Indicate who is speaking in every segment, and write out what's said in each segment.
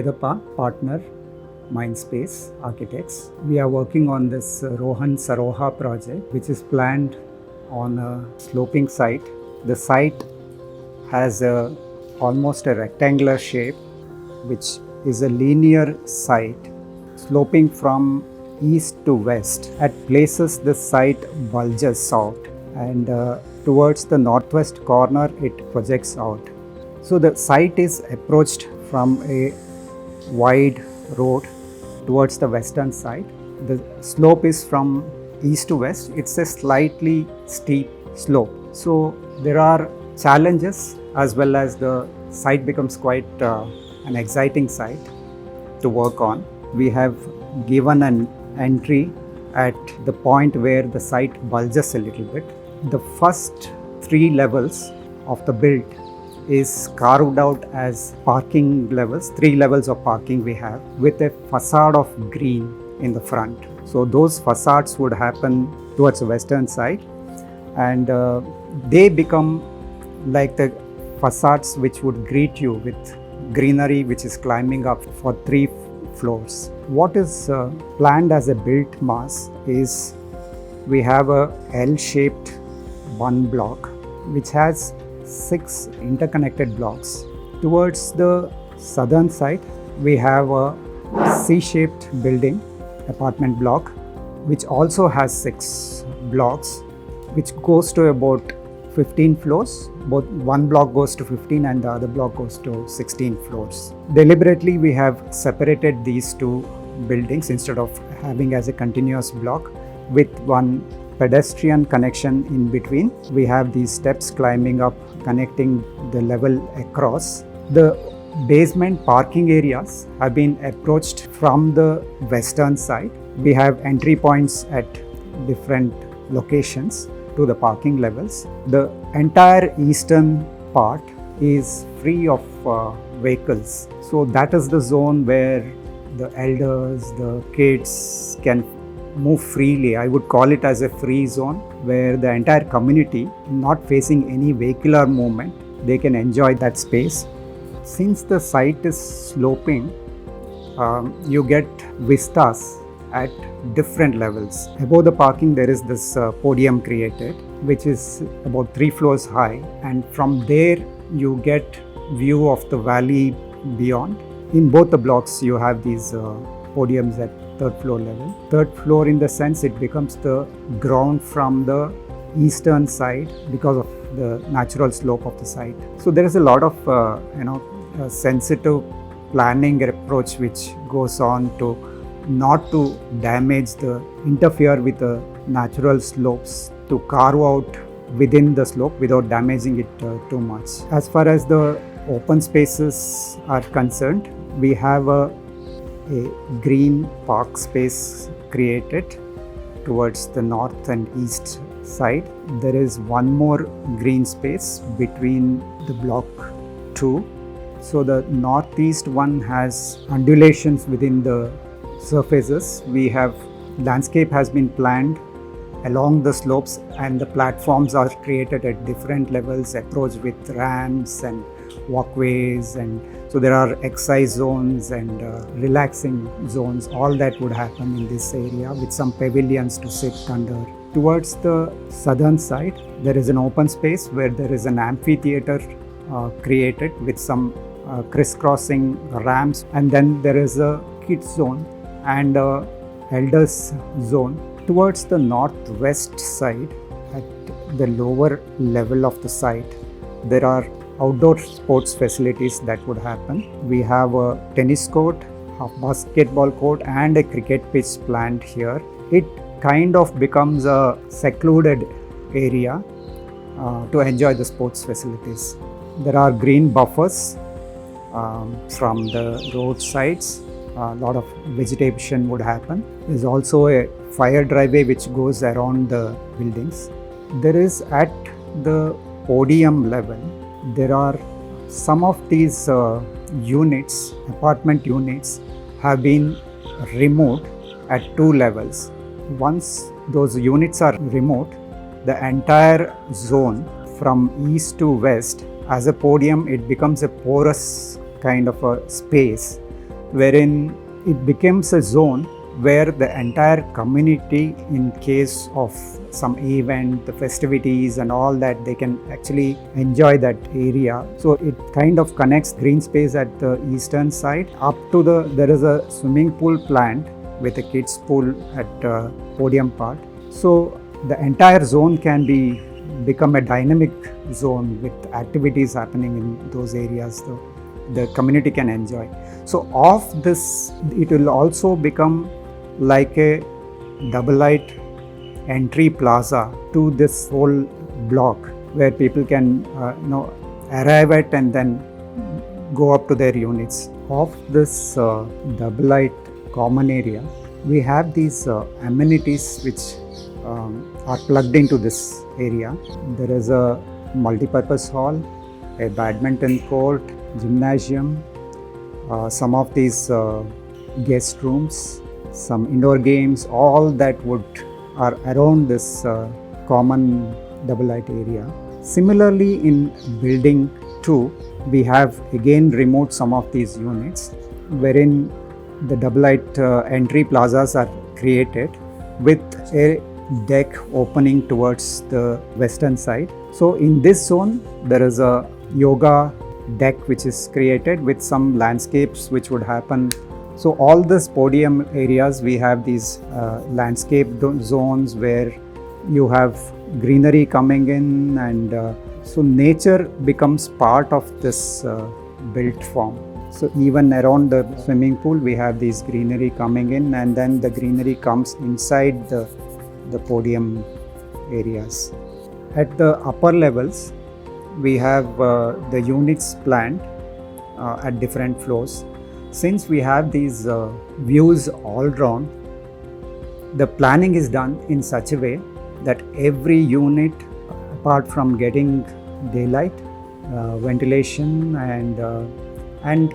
Speaker 1: Vedapa, partner, Mindspace Architects. We are working on this Rohan Saroha project, which is planned on a sloping site. The site has almost a rectangular shape, which is a linear site sloping from east to west. At places, the site bulges out, and towards the northwest corner, it projects out. So the site is approached from a wide road towards the western side. The slope is from east to west. It's a slightly steep slope. So there are challenges, as well as the site becomes quite an exciting site to work on. We have given an entry at the point where the site bulges a little bit. The first 3 levels of the build is carved out as parking levels. 3 levels of parking we have, with a facade of green in the front. So those facades would happen towards the western side, and they become like the facades which would greet you with greenery which is climbing up for 3 floors. What is planned as a built mass is we have a L-shaped one block which has 6 interconnected blocks. Towards the southern side, we have a C-shaped building, apartment block, which also has 6 blocks, which goes to about 15 floors. Both one block goes to 15 and the other block goes to 16 floors. Deliberately, we have separated these 2 buildings instead of having as a continuous block with one pedestrian connection in between. We have these steps climbing up, connecting the level across. The basement parking areas have been approached from the western side. We have entry points at different locations to the parking levels. The entire eastern part is free of vehicles. So that is the zone where the elders, the kids can move freely. I would call it as a free zone where the entire community, not facing any vehicular movement, they can enjoy that space. Since the site is sloping, you get vistas at different levels. Above the parking, there is this podium created, which is about 3 floors high, and from there you get view of the valley beyond. In both the blocks, you have these podiums at 3rd floor level. 3rd floor, in the sense, it becomes the ground from the eastern side because of the natural slope of the site. So there is a lot of sensitive planning approach which goes on to not to interfere with the natural slopes, to carve out within the slope without damaging it too much. As far as the open spaces are concerned, we have a green park space created towards the north and east side. There is one more green space between the block 2. So the northeast one has undulations within the surfaces. We have landscape has been planned along the slopes, and the platforms are created at different levels, approached with ramps and walkways, and so there are exercise zones and relaxing zones. All that would happen in this area with some pavilions to sit under. Towards the southern side, there is an open space where there is an amphitheater created with some crisscrossing ramps, and then there is a kids zone and elders zone. Towards the northwest side, at the lower level of the site, there are outdoor sports facilities that would happen. We have a tennis court, a basketball court, and a cricket pitch planned here. It kind of becomes a secluded area to enjoy the sports facilities. There are green buffers from the roadsides. A lot of vegetation would happen. There's also a fire driveway which goes around the buildings. There is at the podium level, there are some of these units, apartment units, have been removed at 2 levels. Once those units are removed, the entire zone from east to west, as a podium, it becomes a porous kind of a space wherein it becomes a zone where the entire community, in case of some event, the festivities and all that, they can actually enjoy that area. So it kind of connects green space at the eastern side up to there is a swimming pool planned with a kids pool at podium part. So the entire zone can become a dynamic zone with activities happening in those areas. The community can enjoy. So of this, it will also become like a double light entry plaza to this whole block, where people can arrive at and then go up to their units. Of this double light common area, we have these amenities which are plugged into this area. There is a multi-purpose hall, a badminton court, gymnasium, some of these guest rooms, some indoor games, all that are around this common double light area. Similarly, in building 2, we have again removed some of these units, wherein the double light entry plazas are created with a deck opening towards the western side. So in this zone, there is a yoga deck which is created with some landscapes which would happen. So all this podium areas, we have these landscape zones where you have greenery coming in, and so nature becomes part of this built form. So even around the swimming pool, we have these greenery coming in, and then the greenery comes inside the podium areas. At the upper levels, we have the units planned at different floors. Since we have these views all around, the planning is done in such a way that every unit, apart from getting daylight, ventilation and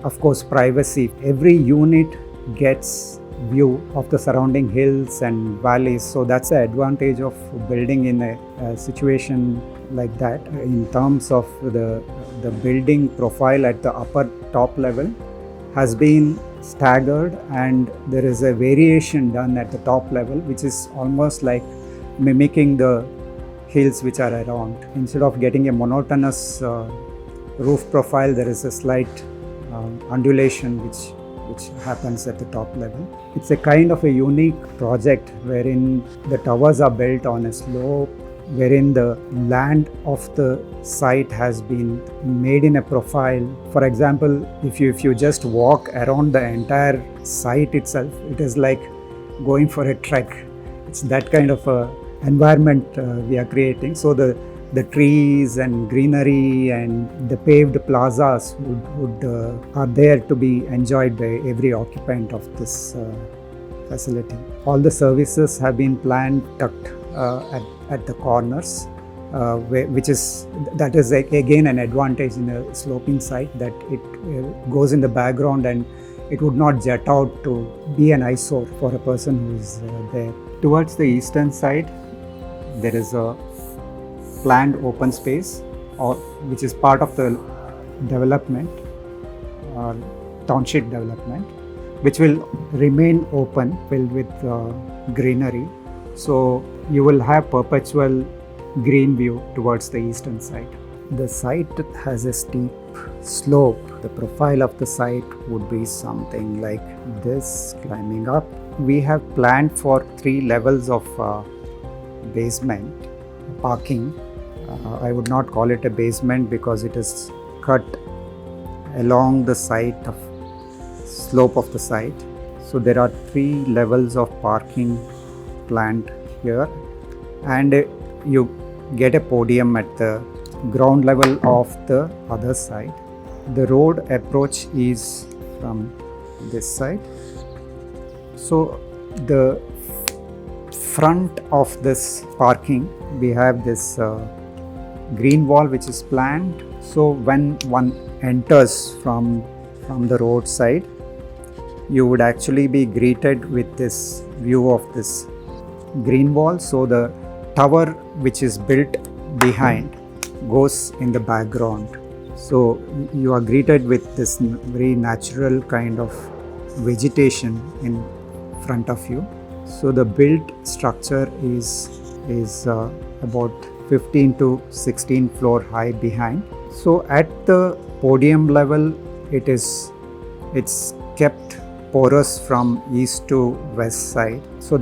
Speaker 1: of course privacy, every unit gets view of the surrounding hills and valleys. So that's the advantage of building in a situation like that. In terms of the building profile at the upper top level has been staggered, and there is a variation done at the top level which is almost like mimicking the hills which are around. Instead of getting a monotonous roof profile, there is a slight undulation which happens at the top level. It's a kind of a unique project wherein the towers are built on a slope, wherein the land of the site has been made in a profile. For example, if you just walk around the entire site itself, it is like going for a trek. It's that kind of a environment we are creating. So the trees and greenery and the paved plazas are there to be enjoyed by every occupant of this facility. All the services have been planned tucked at the corners, which is again an advantage in a sloping site, that it goes in the background and it would not jet out to be an eyesore for a person who is there. Towards the eastern side, there is a planned open space, which is part of the development, township development, which will remain open, filled with greenery. So you will have perpetual green view towards the eastern side. The site has a steep slope. The profile of the site would be something like this, climbing up. We have planned for 3 levels of basement parking. I would not call it a basement because it is cut along the slope of the site. So there are 3 levels of parking planned here, and you get a podium at the ground level of the other side. The road approach is from this side. So the front of this parking, we have this green wall which is planned. So when one enters from the roadside, you would actually be greeted with this view of this green wall. So the tower which is built behind goes in the background. So you are greeted with this very natural kind of vegetation in front of you. So the built structure is about 15 to 16 floor high behind. So at the podium level, it's kept porous from east to west side. So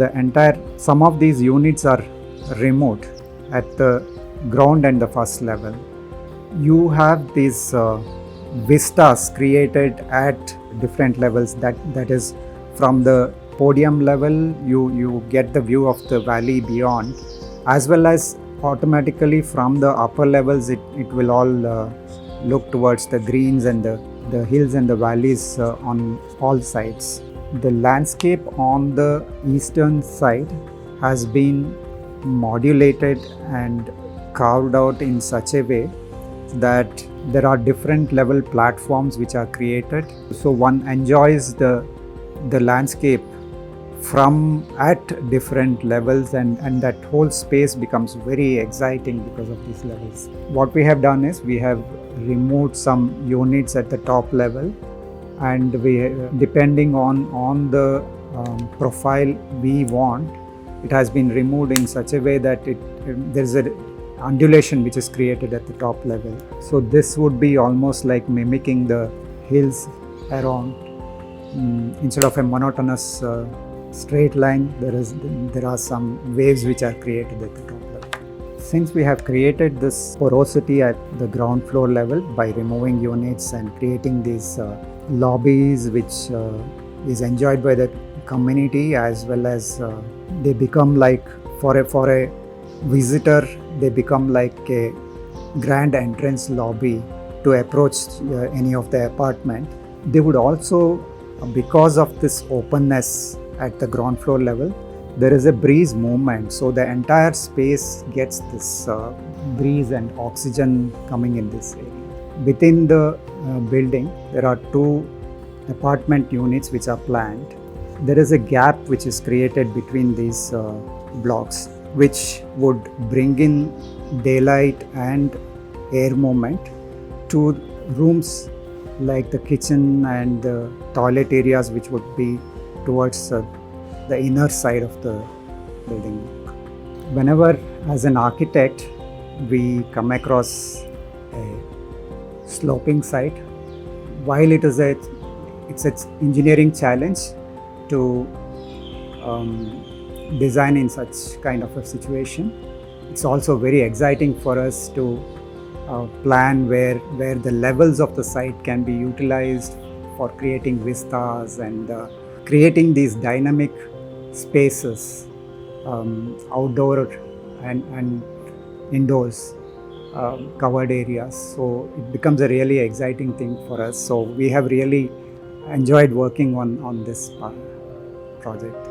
Speaker 1: some of these units are remote at the ground and the first level. You have these vistas created at different levels. That is, from the podium level, you get the view of the valley beyond, as well as automatically from the upper levels it will all look towards the greens and the hills and the valleys on all sides. The landscape on the eastern side has been modulated and carved out in such a way that there are different level platforms which are created, so one enjoys the landscape from at different levels, and that whole space becomes very exciting because of these levels. What we have done is we have removed some units at the top level, and we, depending on the profile we want, it has been removed in such a way that there is a undulation which is created at the top level. So this would be almost like mimicking the hills around. Instead of a monotonous straight line, there are some waves which are created at the top level. Since we have created this porosity at the ground floor level by removing units and creating these lobbies which is enjoyed by the community, as well as they become like for a visitor, they become like a grand entrance lobby to approach any of the apartment. They would also, because of this openness at the ground floor level, there is a breeze movement, so the entire space gets this breeze and oxygen coming in this area. Within the building, there are 2 apartment units which are planned. There is a gap which is created between these blocks, which would bring in daylight and air movement to rooms like the kitchen and the toilet areas, which would be towards the inner side of the building. Whenever, as an architect, we come across a sloping site, while it's an engineering challenge to design in such kind of a situation, it's also very exciting for us to plan where the levels of the site can be utilized for creating vistas and creating these dynamic spaces, outdoor and indoors, covered areas. So it becomes a really exciting thing for us. So we have really enjoyed working on this project.